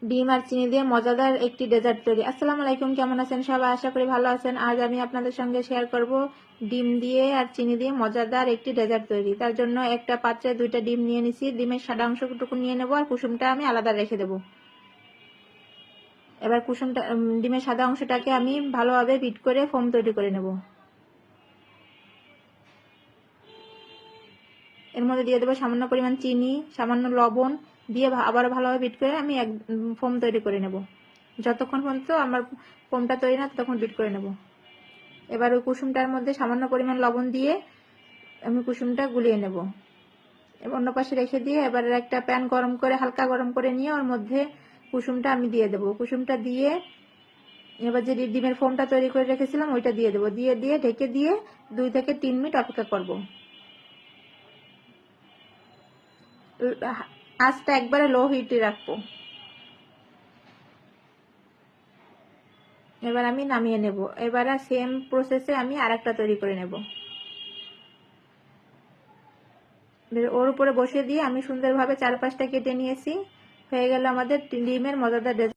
ডিম আর চিনি দিয়ে মজাদার একটি ডেজার্ট তৈরি। আসসালামু আলাইকুম, কেমন আছেন সবাই? আশা করি ভালো আছেন। আজ আমি আপনাদের সঙ্গে শেয়ার করব ডিম দিয়ে আর চিনি দিয়ে মজাদার একটি ডেজার্ট তৈরি। তার জন্য একটা পাত্রে 2টা ডিম নিয়ে নিছি। ডিমের সাদা অংশটুকু নিয়ে নেব আর কুসুমটা আমি আলাদা রেখে দেব। এবার ডিমের সাদা অংশটাকে আমি ভালোভাবে বিট করে ফোম তৈরি করে নেব। এর মধ্যে দিয়ে দেবো সামান্য পরিমাণ চিনি, সামান্য লবণ দিয়ে আবার ভালোভাবে বিট করে আমি ফোম তৈরি করে নেব। যতক্ষণ পর্যন্ত আমার ফোমটা তৈরি না ততক্ষণ বিট করে নেব। এবার ওই কুসুমটার মধ্যে সামান্য পরিমাণ লবণ দিয়ে আমি কুসুমটা গুলিয়ে নেব। এবার অন্য পাশে রেখে দিয়ে এবার একটা প্যান গরম করে হালকা গরম করে নিয়ে ওর মধ্যে কুসুমটা আমি দিয়ে দেবো। কুসুমটা দিয়ে এবার যে ডিমের ফোমটা তৈরি করে রেখেছিলাম ওইটা দিয়ে দেবো। দিয়ে ঢেকে দিয়ে 2 থেকে 3 মিনিট অপেক্ষা করব। আঁচটা একবারে লো হিটে রাখবো। এবার আমি নামিয়ে নেব। এবার সেম প্রসেসে আমি আরেকটা তৈরি করে নেব। ওর উপরে বসিয়ে দিয়ে আমি সুন্দরভাবে 4-5টা কেটে নিয়েছি। হয়ে গেল আমাদের ডিমের মজাদার ডেজার্ট।